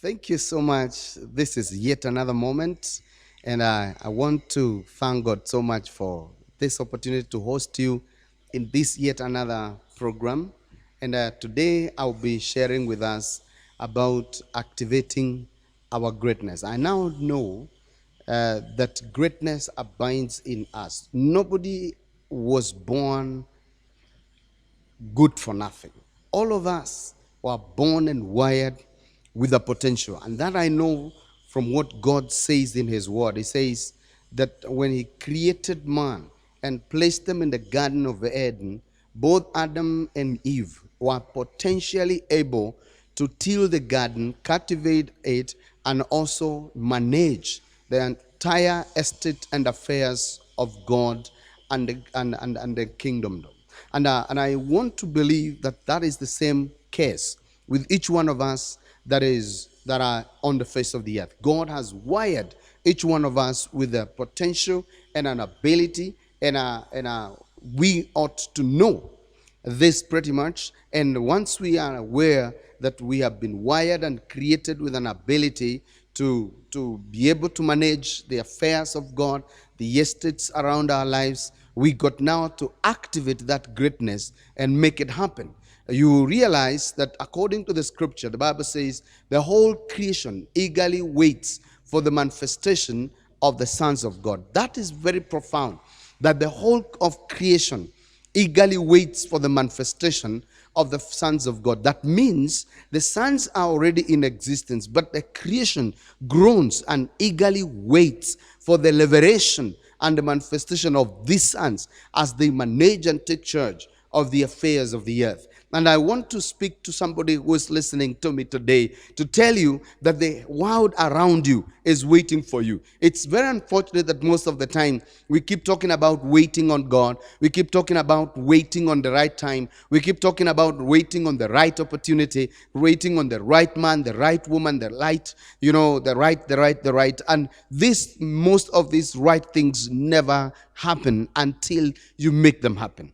Thank you so much. This is yet another moment, and I want to thank God so much for this opportunity to host you in this yet another program. And today I'll be sharing with us about activating our greatness. I now know that greatness abides in us. Nobody was born good for nothing. All of us were born and wired with a potential. And that I know from what God says in His Word. He says that when He created man and placed them in the Garden of Eden, both Adam and Eve were potentially able to till the garden, cultivate it, and also manage the entire estate and affairs of God and the kingdom. And I want to believe that that is the same case with each one of us that are on the face of the earth. God has wired each one of us with a potential and an ability, we ought to know this pretty much. And once we are aware that we have been wired and created with an ability to be able to manage the affairs of God, the estates around our lives, we got now to activate that greatness and make it happen. You realize that according to the scripture, the Bible says the whole creation eagerly waits for the manifestation of the sons of God. That is very profound, that the whole of creation eagerly waits for the manifestation of the sons of God. That means the sons are already in existence, but the creation groans and eagerly waits for the liberation and the manifestation of these sons as they manage and take charge of the affairs of the earth. And I want to speak to somebody who is listening to me today to tell you that the world around you is waiting for you. It's very unfortunate that most of the time we keep talking about waiting on God. We keep talking about waiting on the right time. We keep talking about waiting on the right opportunity, waiting on the right man, the right woman, the right, the right. And most of these right things never happen until you make them happen.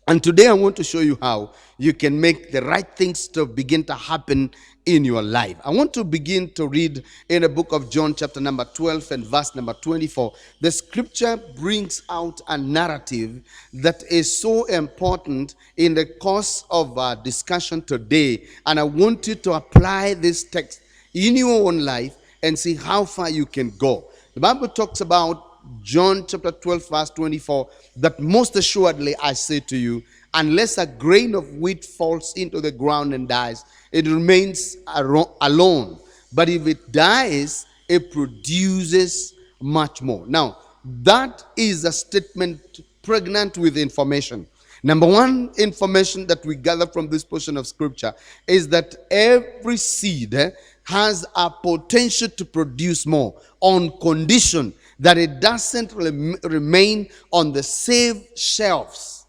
And today I want to show you how you can make the right things to begin to happen in your life. I want to begin to read in the book of John chapter number 12 and verse number 24. The scripture brings out a narrative that is so important in the course of our discussion today. And I want you to apply this text in your own life and see how far you can go. The Bible talks about John chapter 12 verse 24, that most assuredly I say to you, unless a grain of wheat falls into the ground and dies, it remains alone. But if it dies, it produces much more. Now, that is a statement pregnant with information. Number one information that we gather from this portion of scripture is that every seed has a potential to produce more on condition that it doesn't remain on the same shelves.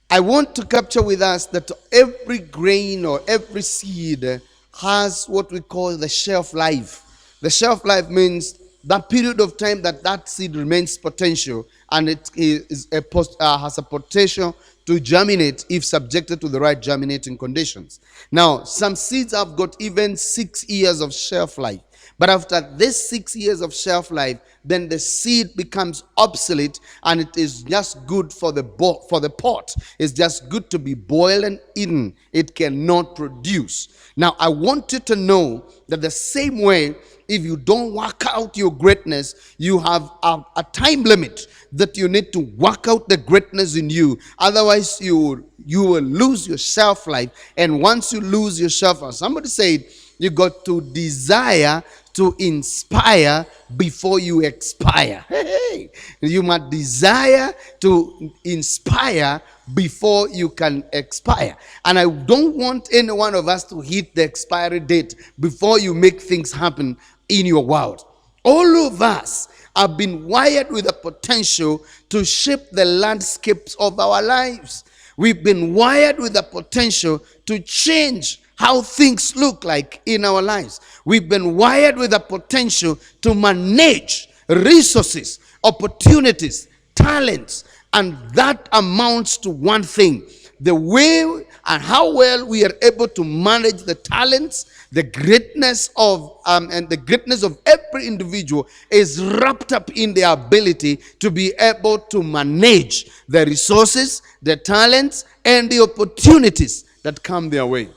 I want to capture with us that every grain or every seed has what we call the shelf life. The shelf life means that period of time that seed remains potential, and it has a potential to germinate if subjected to the right germinating conditions. Now, some seeds have got even 6 years of shelf life. But after this 6 years of shelf life, then the seed becomes obsolete, and it is just good for the pot. It's just good to be boiled and eaten. It cannot produce. Now, I want you to know that the same way, if you don't work out your greatness, you have a time limit that you need to work out the greatness in you. Otherwise, you will lose your shelf life. And once you lose your shelf life, somebody said, you got to desire to inspire before you expire. Hey, you must desire to inspire before you can expire. And I don't want any one of us to hit the expiry date before you make things happen in your world. All of us have been wired with a potential to shape the landscapes of our lives. We've been wired with a potential to change how things look like in our lives. We've been wired with a potential to manage resources, opportunities, talents, and that amounts to one thing, the way and how well we are able to manage the talents, the greatness of and the greatness of every individual is wrapped up in their ability to be able to manage the resources, the talents, and the opportunities that come their way.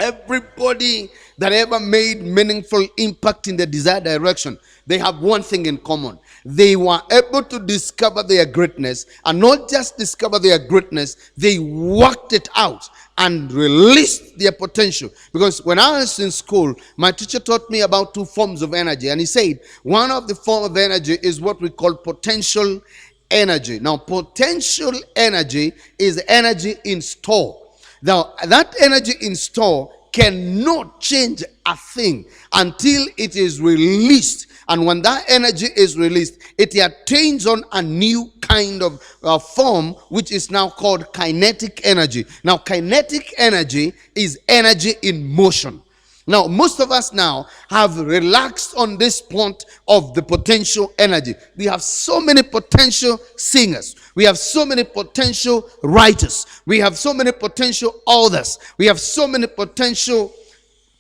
Everybody that ever made meaningful impact in the desired direction, they have one thing in common. They were able to discover their greatness, and not just discover their greatness, they worked it out and released their potential. Because when I was in school, my teacher taught me about two forms of energy, and he said one of the form of energy is what we call potential energy. Now, potential energy is energy in store. Now, that energy in store cannot change a thing until it is released. And when that energy is released, it attains on a new kind of form, which is now called kinetic energy. Now, kinetic energy is energy in motion. Now, most of us now have relaxed on this point of the potential energy. We have so many potential singers. We have so many potential writers. We have so many potential authors. We have so many potential,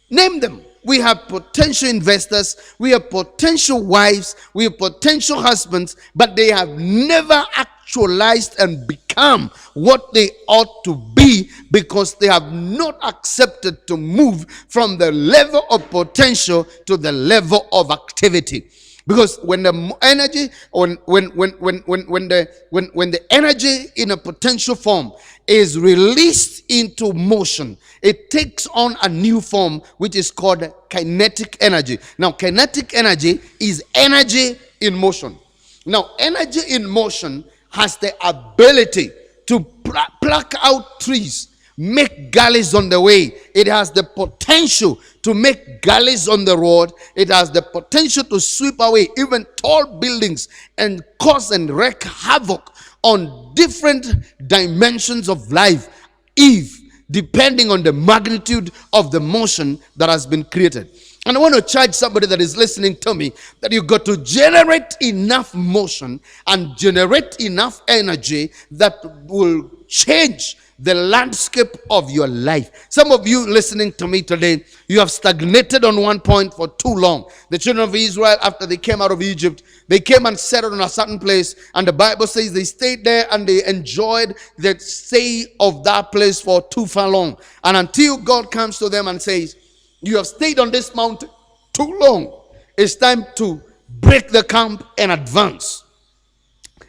name them. We have potential investors. We have potential wives. We have potential husbands, but they have never actualized and become what they ought to be because they have not accepted to move from the level of potential to the level of activity. Because when the energy, when the energy in a potential form is released into motion, it takes on a new form which is called kinetic energy. Now, kinetic energy is energy in motion. Now, energy in motion has the ability to pluck out trees, make gullies on the way. It has the potential to make gullies on the road. It has the potential to sweep away even tall buildings and cause and wreak havoc on different dimensions of life, depending on the magnitude of the motion that has been created. And I want to charge somebody that is listening to me that you got to generate enough motion and generate enough energy that will change the landscape of your life. Some of you listening to me today, you have stagnated on one point for too long. The children of Israel, after they came out of Egypt, they came and settled on a certain place, and the Bible says they stayed there and they enjoyed the stay of that place for too far long. And until God comes to them and says, you have stayed on this mountain too long, it's time to break the camp and advance.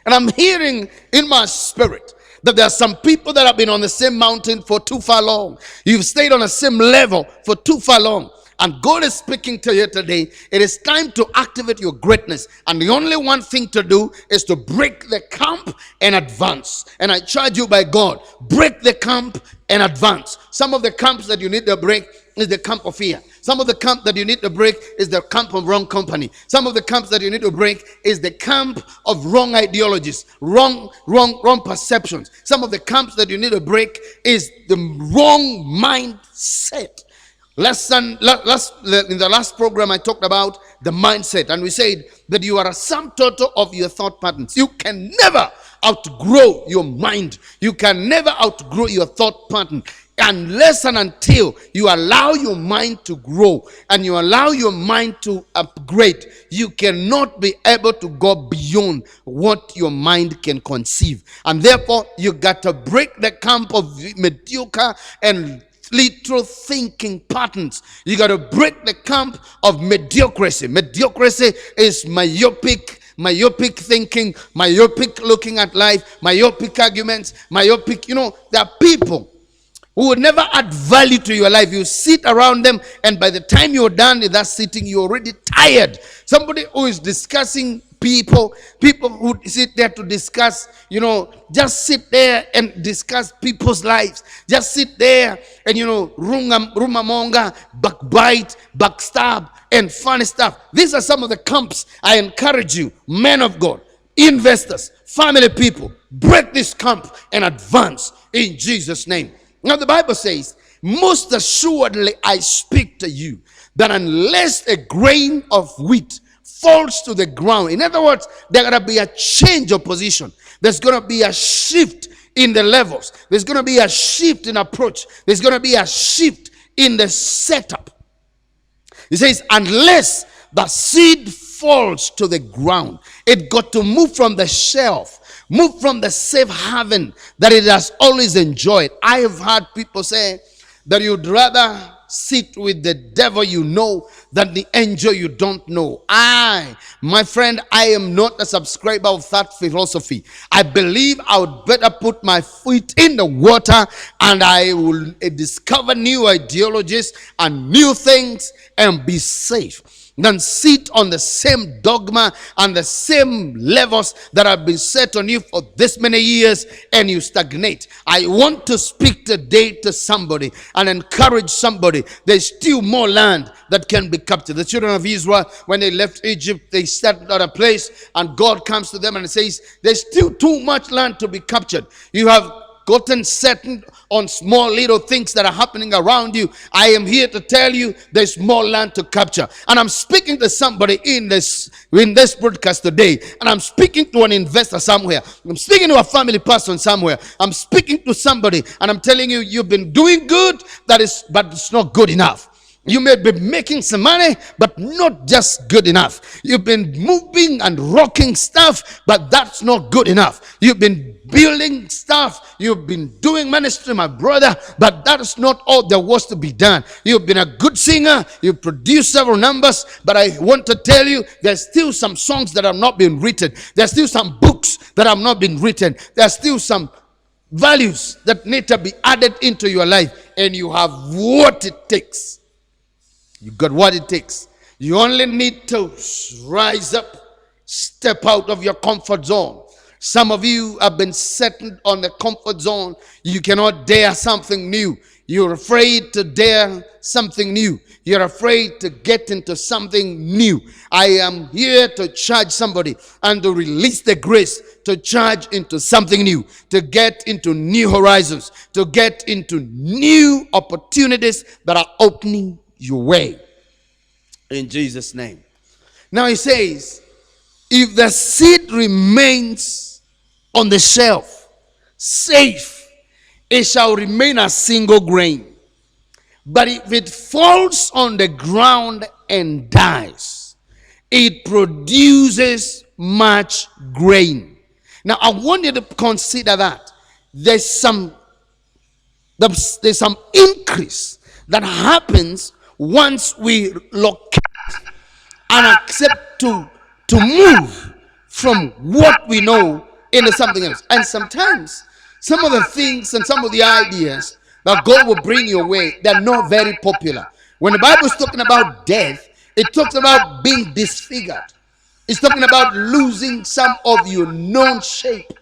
And I'm hearing in my spirit that there are some people that have been on the same mountain for too far long. You've stayed on the same level for too far long. And God is speaking to you today. It is time to activate your greatness. And the only one thing to do is to break the camp and advance. And I charge you by God, break the camp and advance. Some of the camps that you need to break is the camp of fear. Some of the camp that you need to break is the camp of wrong company. Some of the camps that you need to break is the camp of wrong ideologies, wrong perceptions. Some of the camps that you need to break is the wrong mindset. In the last program, I talked about the mindset, and we said that you are a sum total of your thought patterns. You can never outgrow your mind. You can never outgrow your thought pattern unless and until you allow your mind to grow and you allow your mind to upgrade. You cannot be able to go beyond what your mind can conceive. And therefore, you got to break the camp of mediocre and literal thinking patterns. You got to break the camp of mediocrity. Mediocrity is myopic thinking, myopic looking at life, myopic arguments, there are people who would never add value to your life. You sit around them, and by the time you're done with that sitting, you're already tired. Somebody who is discussing people who sit there to discuss, just sit there and discuss people's lives. Just sit there and, rumamonga, backbite, backstab, and funny stuff. These are some of the camps. I encourage you, men of God, investors, family people, break this camp and advance in Jesus' name. Now the Bible says, most assuredly I speak to you, that unless a grain of wheat falls to the ground, in other words, there's going to be a change of position. There's going to be a shift in the levels. There's going to be a shift in approach. There's going to be a shift in the setup. He says, unless the seed falls to the ground, it got to move from the shelf, move from the safe haven that it has always enjoyed. I have heard people say that you'd rather sit with the devil you know than the angel you don't know. My friend, I am not a subscriber of that philosophy. I believe I would better put my feet in the water and I will discover new ideologies and new things and be safe than sit on the same dogma and the same levels that have been set on you for this many years and you stagnate. I want to speak today to somebody and encourage somebody. There's still more land that can be captured. The children of Israel, when they left Egypt, they settled at a place and God comes to them and says, there's still too much land to be captured. You have gotten settled on small little things that are happening around you. I am here to tell you there's more land to capture. And I'm speaking to somebody in this broadcast today. And I'm speaking to an investor somewhere. I'm speaking to a family person somewhere. I'm speaking to somebody and I'm telling you, you've been doing good, but it's not good enough. You may be making some money, but not just good enough. You've been moving and rocking stuff, but that's not good enough. You've been building stuff. You've been doing ministry, my brother, but that is not all there was to be done. You've been a good singer. You've produced several numbers, but I want to tell you, there's still some songs that have not been written. There's still some books that have not been written. There's still some values that need to be added into your life, and you have what it takes. You got what it takes. You only need to rise up, step out of your comfort zone. Some of you have been settled on the comfort zone. You cannot dare something new. You're afraid to dare something new. You're afraid to get into something new. I am here to charge somebody and to release the grace to charge into something new, to get into new horizons, to get into new opportunities that are opening your way, in Jesus' name. Now he says, if the seed remains on the shelf, safe, it shall remain a single grain. But if it falls on the ground and dies, it produces much grain. Now I want you to consider that there's some increase that happens once we locate and accept to move from what we know into something else. And sometimes some of the things and some of the ideas that God will bring your way, they're not very popular. When the Bible is talking about death, it talks about being disfigured. It's talking about losing some of your known shape.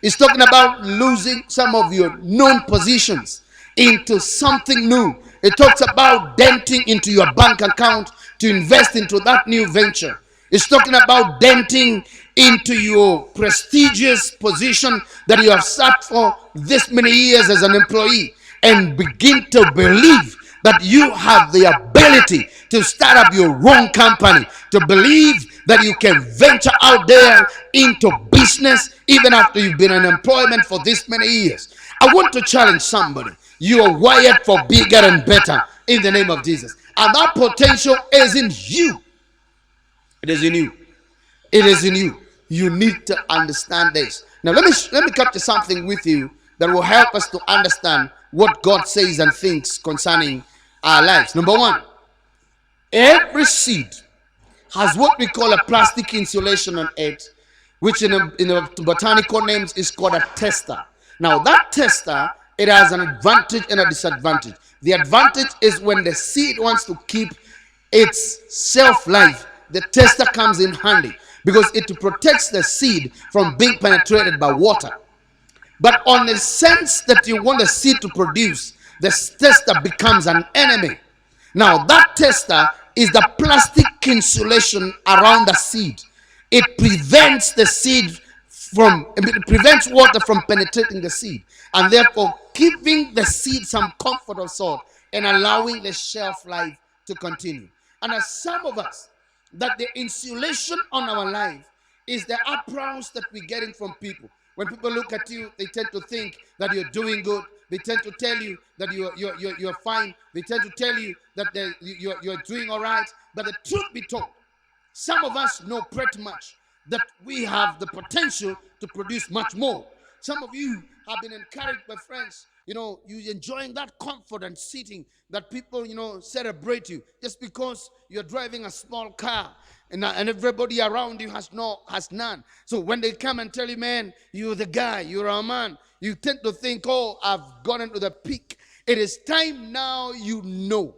It's talking about losing some of your known positions into something new. It talks about denting into your bank account to invest into that new venture. It's talking about denting into your prestigious position that you have sat for this many years as an employee and begin to believe that you have the ability to start up your own company, to believe that you can venture out there into business even after you've been in employment for this many years. I want to challenge somebody. You are wired for bigger and better in the name of Jesus. And that potential is in you. It is in you. It is in you. You need to understand this. Now let me capture something with you that will help us to understand what God says and thinks concerning our lives. Number one, every seed has what we call a plastic insulation on it, which in a botanical names is called a tester. Now that tester, it has an advantage and a disadvantage. The advantage is when the seed wants to keep its shelf life, the tester comes in handy because it protects the seed from being penetrated by water. But on the sense that you want the seed to produce, the tester becomes an enemy. Now that tester is the plastic insulation around the seed. It prevents the seed it prevents water from penetrating the seed, and therefore giving the seed some comfort of salt and allowing the shelf life to continue. And as some of us, that the insulation on our life is the applause that we're getting from people. When people look at you, they tend to think that you're doing good. They tend to tell you that you're fine. They tend to tell you that you're doing all right. But the truth be told, some of us know pretty much that we have the potential to produce much more. Some of you have been encouraged by friends. You're enjoying that comfort and sitting that people, celebrate you just because you're driving a small car and everybody around you has none. So when they come and tell you, man, you're the guy, you're a man, you tend to think, oh, I've gotten to the peak. It is time now you know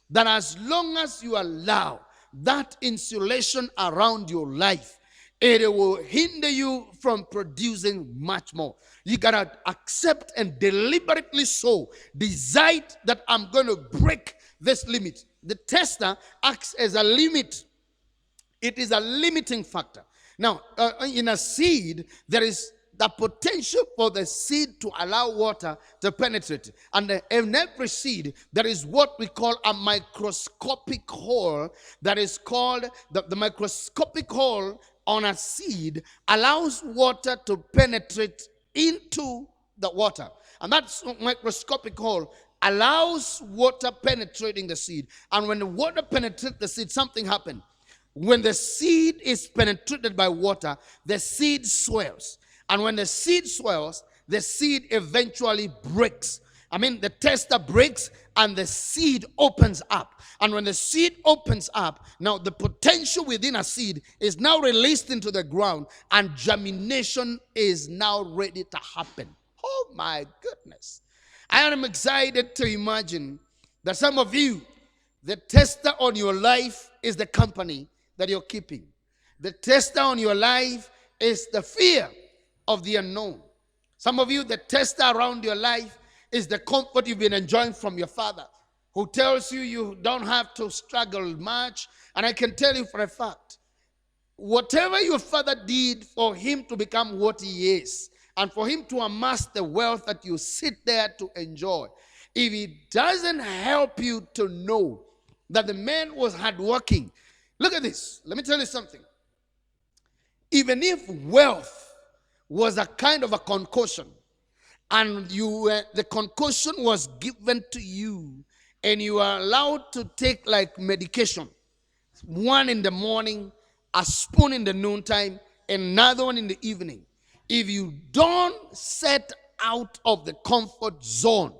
that as long as you allow that insulation around your life, it will hinder you from producing much more. You gotta accept and deliberately so decide that I'm going to break this limit. The tester acts as a limit. It is a limiting factor. Now, in a seed, there is the potential for the seed to allow water to penetrate. And in every seed, there is what we call a microscopic hole. That is called the microscopic hole on a seed allows water to penetrate into the water. And that microscopic hole allows water penetrating the seed. And when the water penetrates the seed, something happens. When the seed is penetrated by water, the seed swells. And when the seed swells, the seed eventually breaks. The tester breaks and the seed opens up. And when the seed opens up, now the potential within a seed is now released into the ground and germination is now ready to happen. Oh my goodness. I am excited to imagine that some of you, the tester on your life is the company that you're keeping. The tester on your life is the fear of the unknown. Some of you, the tester around your life is the comfort you've been enjoying from your father, who tells you you don't have to struggle much. And I can tell you for a fact, whatever your father did for him to become what he is, and for him to amass the wealth that you sit there to enjoy, if he doesn't help you to know that the man was hardworking, look at this. Let me tell you something. Even if wealth was a kind of a concoction, and the concoction was given to you, and you are allowed to take like medication, one in the morning, a spoon in the noontime, another one in the evening. If you don't set out of the comfort zone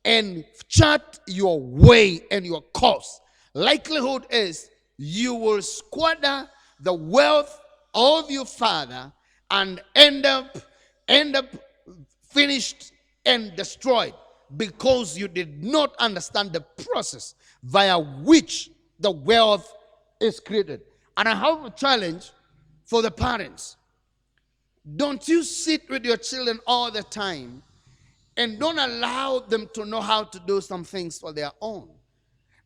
and chart your way and your course, likelihood is you will squander the wealth of your father and end up finished and destroyed because you did not understand the process via which the wealth is created. And I have a challenge for the parents. Don't you sit with your children all the time and don't allow them to know how to do some things for their own.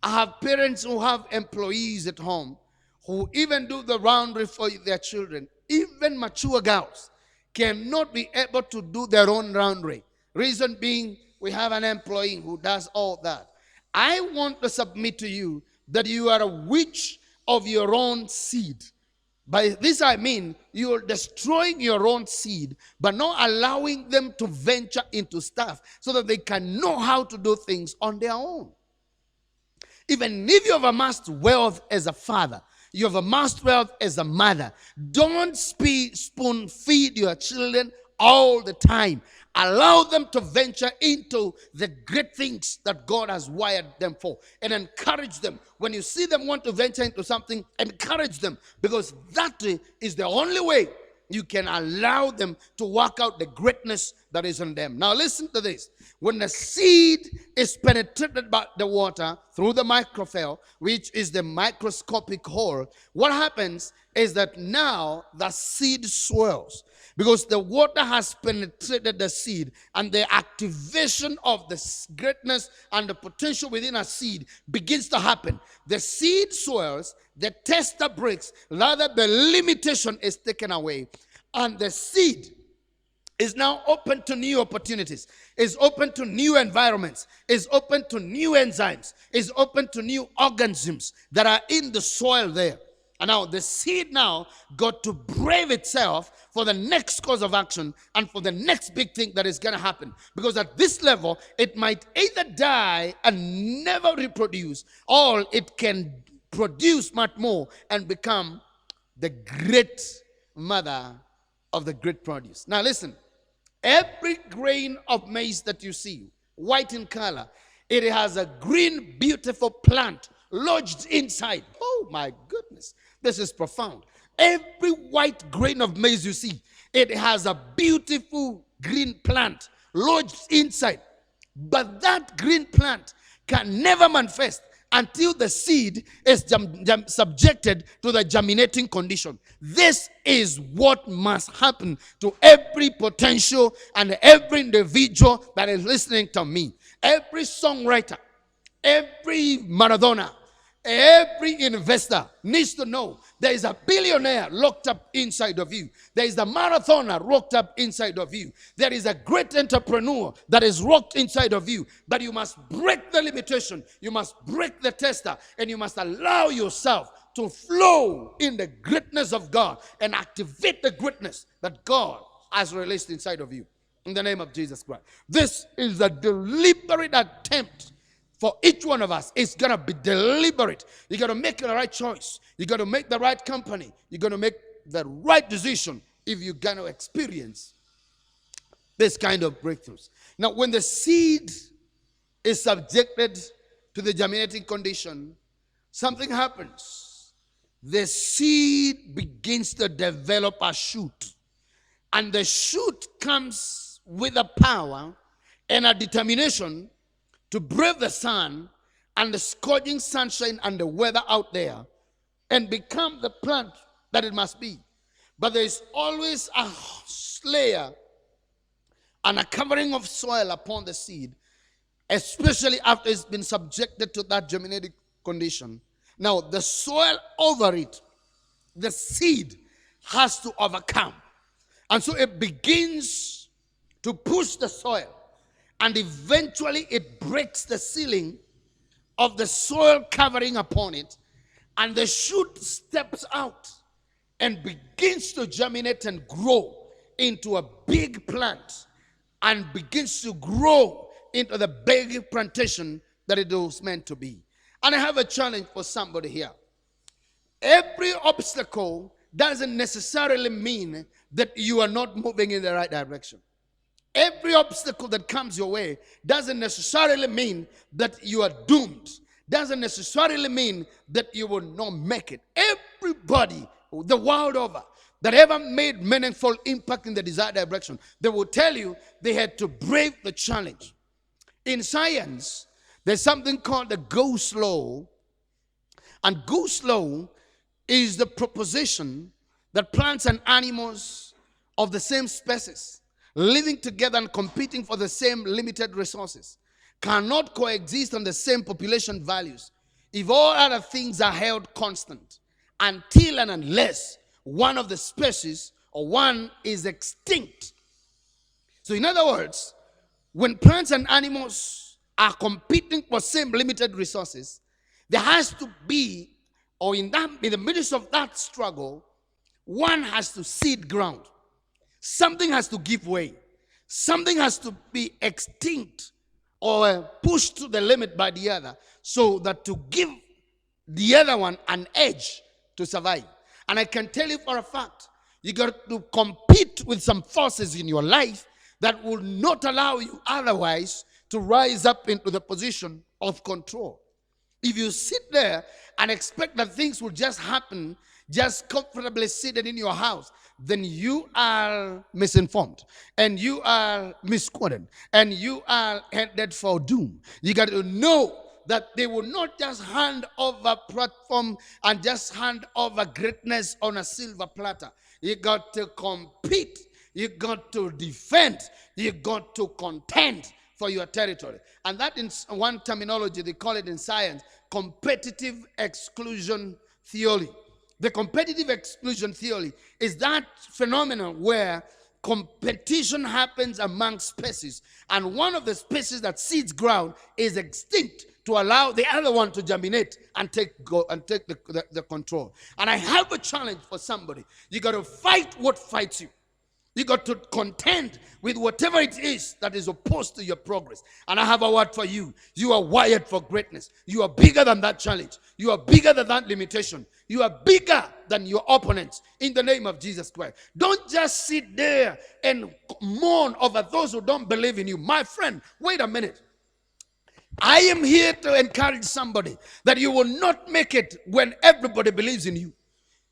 I have parents who have employees at home who even do the laundry for their children. Even mature girls cannot be able to do their own laundry. Reason being, we have an employee who does all that. I want to submit to you that you are a witch of your own seed. By this I mean, you're destroying your own seed, but not allowing them to venture into stuff so that they can know how to do things on their own. Even if you have amassed wealth as a father, you have amassed wealth as a mother, don't spoon feed your children all the time. Allow them to venture into the great things that God has wired them for, and encourage them. When you see them want to venture into something, encourage them, because that is the only way you can allow them to work out the greatness that is in them. Now listen to this. When the seed is penetrated by the water through the microphile, which is the microscopic hole, what happens is that now the seed swells, because the water has penetrated the seed, and the activation of the greatness and the potential within a seed begins to happen. The seed swells, the tester breaks, rather the limitation is taken away, and the seed is now open to new opportunities, is open to new environments, is open to new enzymes, is open to new organisms that are in the soil there. And now the seed now got to brave itself for the next course of action and for the next big thing that is going to happen. Because at this level, it might either die and never reproduce, or it can produce much more and become the great mother of the great produce. Now listen, every grain of maize that you see, white in color, it has a green, beautiful plant lodged inside. Oh my goodness, this is profound. Every white grain of maize you see, it has a beautiful green plant lodged inside. But that green plant can never manifest until the seed is subjected to the germinating condition. This is what must happen to every potential and every individual that is listening to me. Every songwriter, every marathoner, every investor needs to know there is a billionaire locked up inside of you. There is a marathoner locked up inside of you. There is a great entrepreneur that is locked inside of you. But you must break the limitation. You must break the tester. And you must allow yourself to flow in the greatness of God and activate the greatness that God has released inside of you. In the name of Jesus Christ. This is a deliberate attempt for each one of us. It's going to be deliberate. You got to make the right choice. You got to make the right company. You got to make the right decision if you're going to experience this kind of breakthroughs. Now, when the seed is subjected to the germinating condition, something happens. The seed begins to develop a shoot. And the shoot comes with a power and a determination to brave the sun and the scorching sunshine and the weather out there and become the plant that it must be. But there is always a layer and a covering of soil upon the seed, especially after it's been subjected to that germinating condition. Now, the soil over it, the seed has to overcome. And so it begins to push the soil. And eventually it breaks the ceiling of the soil covering upon it. And the shoot steps out and begins to germinate and grow into a big plant. And begins to grow into the big plantation that it was meant to be. And I have a challenge for somebody here. Every obstacle doesn't necessarily mean that you are not moving in the right direction. Every obstacle that comes your way doesn't necessarily mean that you are doomed. Doesn't necessarily mean that you will not make it. Everybody, the world over, that ever made meaningful impact in the desired direction, they will tell you they had to brave the challenge. In science, there's something called the Gauss law. And Gauss law is the proposition that plants and animals of the same species living together and competing for the same limited resources cannot coexist on the same population values if all other things are held constant until and unless one of the species or one is extinct. So in other words, when plants and animals are competing for same limited resources, there has to be, or in the midst of that struggle, one has to cede ground. Something has to give way. Something has to be extinct or pushed to the limit by the other so that to give the other one an edge to survive. And I can tell you for a fact, you got to compete with some forces in your life that will not allow you otherwise to rise up into the position of control. If you sit there and expect that things will just happen, just comfortably seated in your house, then you are misinformed and you are misquoted and you are headed for doom. You got to know that they will not just hand over platform and just hand over greatness on a silver platter. You got to compete. You got to defend. You got to contend for your territory. And that in one terminology, they call it in science, competitive exclusion theory. The competitive exclusion theory is that phenomenon where competition happens among species, and one of the species that cedes ground is extinct to allow the other one to germinate and take the control. And I have a challenge for somebody. You got to fight what fights you. You got to contend with whatever it is that is opposed to your progress. And I have a word for you. You are wired for greatness. You are bigger than that challenge. You are bigger than that limitation. You are bigger than your opponents in the name of Jesus Christ. Don't just sit there and mourn over those who don't believe in you. My friend, wait a minute. I am here to encourage somebody that you will not make it when everybody believes in you.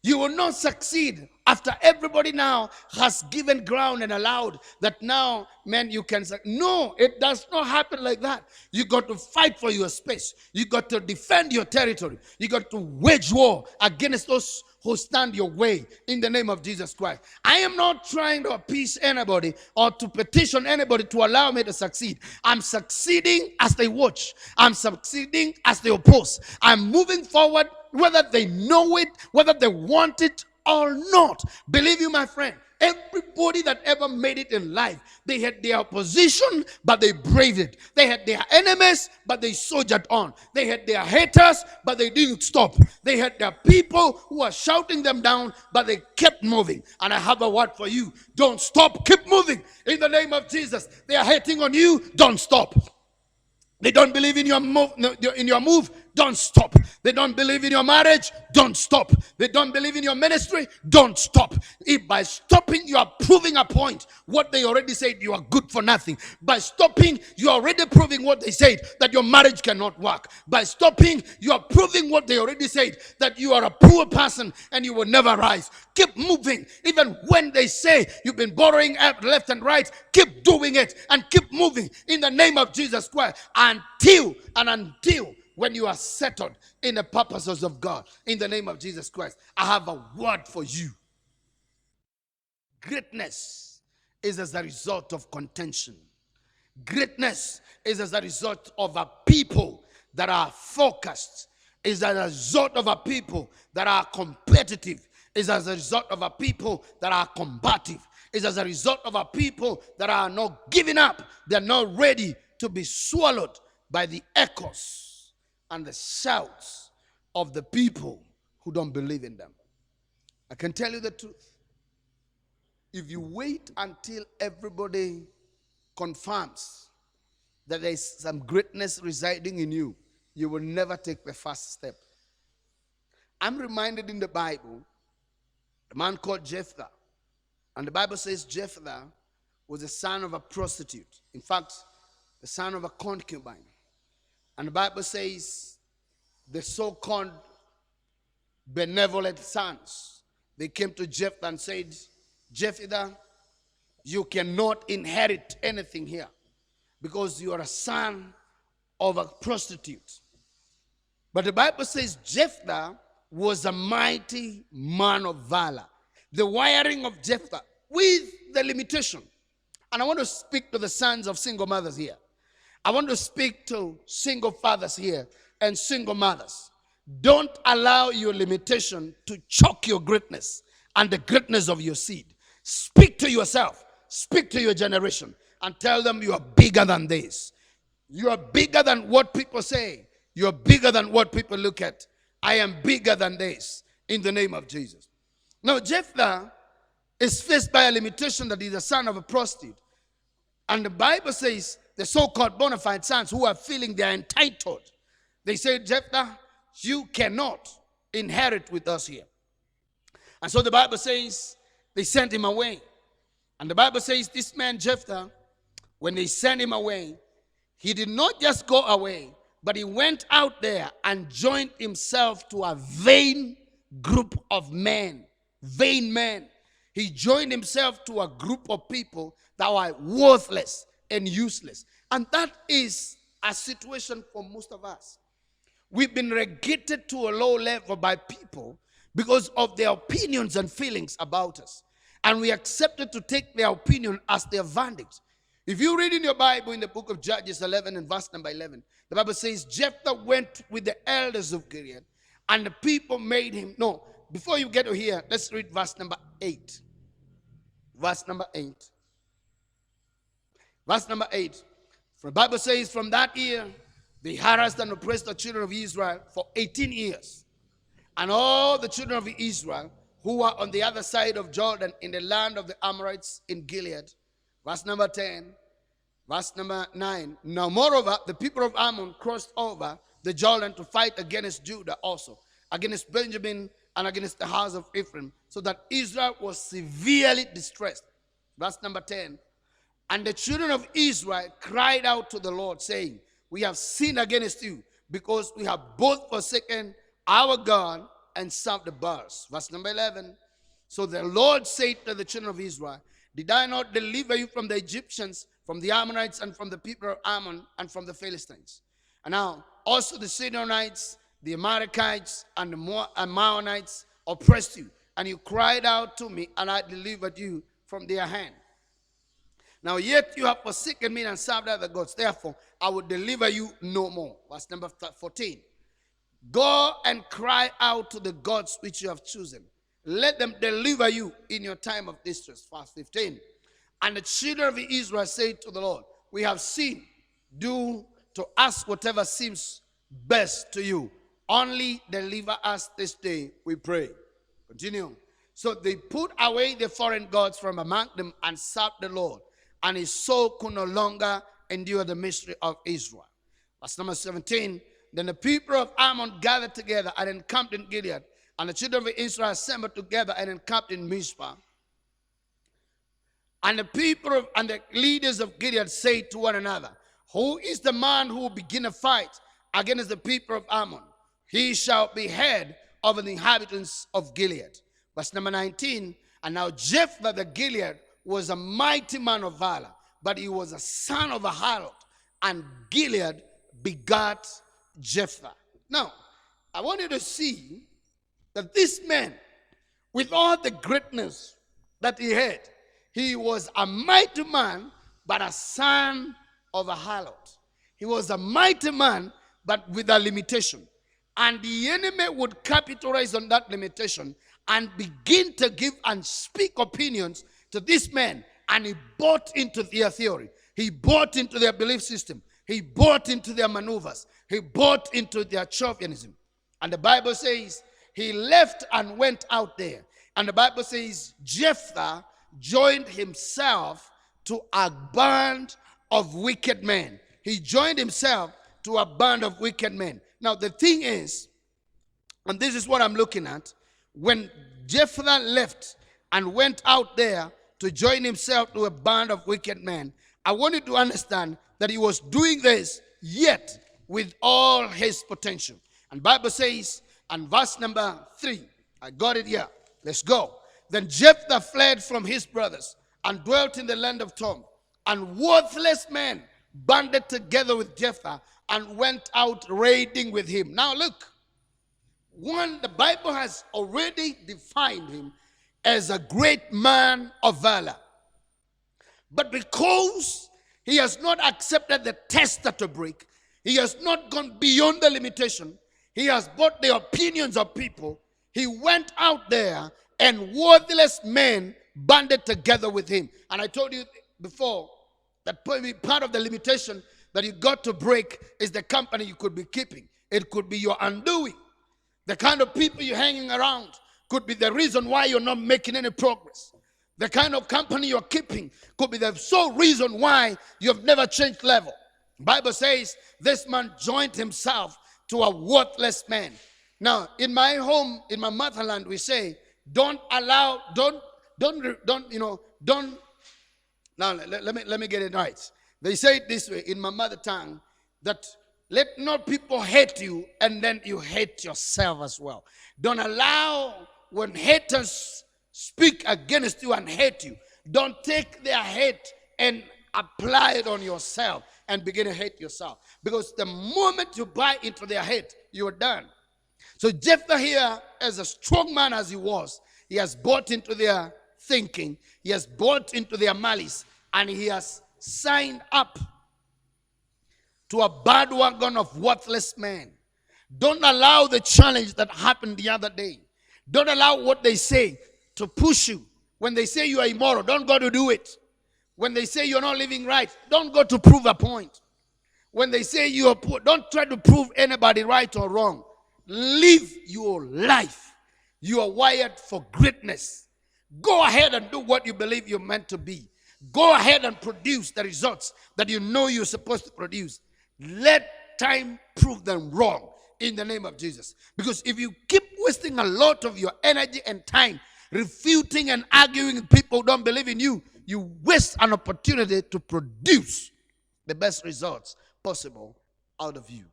You will not succeed after everybody now has given ground and allowed that now, man, you can. No, it does not happen like that. You got to fight for your space. You got to defend your territory. You got to wage war against those who stand your way in the name of Jesus Christ. I am not trying to appease anybody or to petition anybody to allow me to succeed. I'm succeeding as they watch. I'm succeeding as they oppose. I'm moving forward whether they know it, whether they want it or not. Believe you, my friend, everybody that ever made it in life, they had their opposition, but they braved it. They had their enemies, but they soldiered on. They had their haters, but they didn't stop. They had their people who are shouting them down, but they kept moving. And I have a word for you. Don't stop. Keep moving in the name of Jesus. They are hating on you. Don't stop. They don't believe in your move. Don't stop. They don't believe in your marriage. Don't stop. They don't believe in your ministry. Don't stop. If by stopping you are proving a point, what they already said, you are good for nothing. By stopping, you are already proving what they said, that your marriage cannot work. By stopping, you are proving what they already said, that you are a poor person and you will never rise. Keep moving. Even when they say you've been borrowing left and right, keep doing it and keep moving in the name of Jesus Christ until when you are settled in the purposes of God in the name of Jesus Christ. I have a word for you. Greatness is as a result of contention. Greatness is as a result of a people that are focused, is as a result of a people that are competitive, is as a result of a people that are combative, is as a result of a people that are not giving up. They're not ready to be swallowed by the echoes and the shouts of the people who don't believe in them. I can tell you the truth. If you wait until everybody confirms that there is some greatness residing in you, you will never take the first step. I'm reminded in the Bible, a man called Jephthah. And the Bible says Jephthah was the son of a prostitute. In fact, the son of a concubine. And the Bible says the so-called benevolent sons, they came to Jephthah and said, Jephthah, you cannot inherit anything here because you are a son of a prostitute. But the Bible says Jephthah was a mighty man of valor. The wiring of Jephthah with the limitation. And I want to speak to the sons of single mothers here. I want to speak to single fathers here and single mothers. Don't allow your limitation to choke your greatness and the greatness of your seed. Speak to yourself. Speak to your generation and tell them you are bigger than this. You are bigger than what people say. You are bigger than what people look at. I am bigger than this in the name of Jesus. Now, Jephthah is faced by a limitation that he's the son of a prostitute. And the Bible says the so-called bona fide sons who are feeling they are entitled, they say, Jephthah, you cannot inherit with us here. And so the Bible says they sent him away. And the Bible says this man Jephthah, when they sent him away, he did not just go away, but he went out there and joined himself to a vain group of men. Vain men. He joined himself to a group of people that were worthless and useless. And that is a situation for most of us. We've been relegated to a low level by people because of their opinions and feelings about us. And we accepted to take their opinion as their verdict. If you read in your Bible in the book of Judges 11 and verse number 11, the Bible says Jephthah went with the elders of Gilead and the people made him. No, before you get to here, let's read verse number 8. Verse number 8. Verse number 8. For the Bible says from that year, They harassed and oppressed the children of Israel for 18 years. And all the children of Israel who were on the other side of Jordan in the land of the Amorites in Gilead. Verse number 10, verse number 9. Now moreover, the people of Ammon crossed over the Jordan to fight against Judah also, against Benjamin and against the house of Ephraim, so that Israel was severely distressed. Verse number 10. And the children of Israel cried out to the Lord, saying, we have sinned against you, because we have both forsaken our God and served the Baals. Verse number 11. So the Lord said to the children of Israel, did I not deliver you from the Egyptians, from the Ammonites, and from the people of Ammon, and from the Philistines? And now also the Sidonites, the Amalekites, and the Maonites oppressed you, and you cried out to me, and I delivered you from their hand. Now yet you have forsaken me and served other gods. Therefore, I will deliver you no more. Verse number 14. Go and cry out to the gods which you have chosen. Let them deliver you in your time of distress. Verse 15. And the children of Israel said to the Lord, we have sinned. Do to us whatever seems best to you. Only deliver us this day, we pray. Continue. So they put away the foreign gods from among them and served the Lord. And his soul could no longer endure the mystery of Israel. Verse number 17. Then the people of Ammon gathered together and encamped in Gilead. And the children of Israel assembled together and encamped in Mizpah. And the people and the leaders of Gilead said to one another, who is the man who will begin a fight against the people of Ammon? He shall be head over the inhabitants of Gilead. Verse number 19. And now Jephthah the Gilead was a mighty man of valor, but he was a son of a harlot, and Gilead begat Jephthah. Now, I want you to see that this man, with all the greatness that he had, he was a mighty man, but a son of a harlot. He was a mighty man, but with a limitation. And the enemy would capitalize on that limitation and begin to give and speak opinions to this man, and he bought into their theory. He bought into their belief system. He bought into their maneuvers. He bought into their chauvinism. And the Bible says he left and went out there. And the Bible says Jephthah joined himself to a band of wicked men. He joined himself to a band of wicked men. Now the thing is, and this is what I'm looking at, when Jephthah left and went out there to join himself to a band of wicked men, I want you to understand that he was doing this yet with all his potential. And Bible says, and verse number 3, I got it here. Let's go. Then Jephthah fled from his brothers and dwelt in the land of Tob. And worthless men banded together with Jephthah and went out raiding with him. Now look, one, the Bible has already defined him as a great man of valor. But because he has not accepted the test to break, he has not gone beyond the limitation, he has bought the opinions of people, he went out there and worthless men banded together with him. And I told you before that part of the limitation that you got to break is the company you could be keeping. It could be your undoing. The kind of people you're hanging around could be the reason why you're not making any progress. The kind of company you're keeping could be the sole reason why you've never changed level. The Bible says this man joined himself to a worthless man. Now, in my home, in my motherland, we say, now let me get it right. They say it this way in my mother tongue, that let not people hate you and then you hate yourself as well. Don't allow when haters speak against you and hate you, don't take their hate and apply it on yourself and begin to hate yourself. Because the moment you buy into their hate, you're done. So Jephthah here, as a strong man as he was, he has bought into their thinking, he has bought into their malice, and he has signed up to a bandwagon of worthless men. Don't allow the challenge that happened the other day. Don't allow what they say to push you. When they say you are immoral, don't go to do it. When they say you're not living right, don't go to prove a point. When they say you are poor, don't try to prove anybody right or wrong. Live your life. You are wired for greatness. Go ahead and do what you believe you're meant to be. Go ahead and produce the results that you know you're supposed to produce. Let time prove them wrong in the name of Jesus. Because if you keep wasting a lot of your energy and time refuting and arguing with people who don't believe in you, you waste an opportunity to produce the best results possible out of you.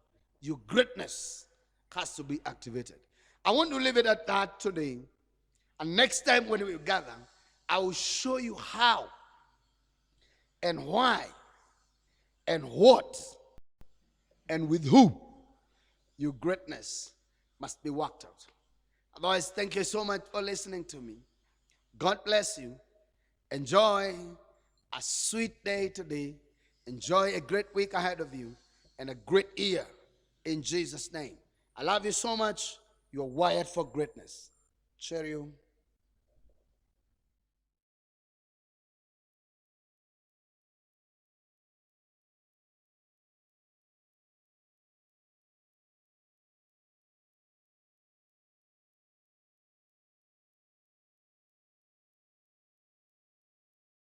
Your greatness has to be activated. I want to leave it at that today. And next time when we gather, I will show you how and why and what and with who your greatness must be worked out. Otherwise, thank you so much for listening to me. God bless you. Enjoy a sweet day today. Enjoy a great week ahead of you and a great year in Jesus' name. I love you so much. You're wired for greatness. Cheerio.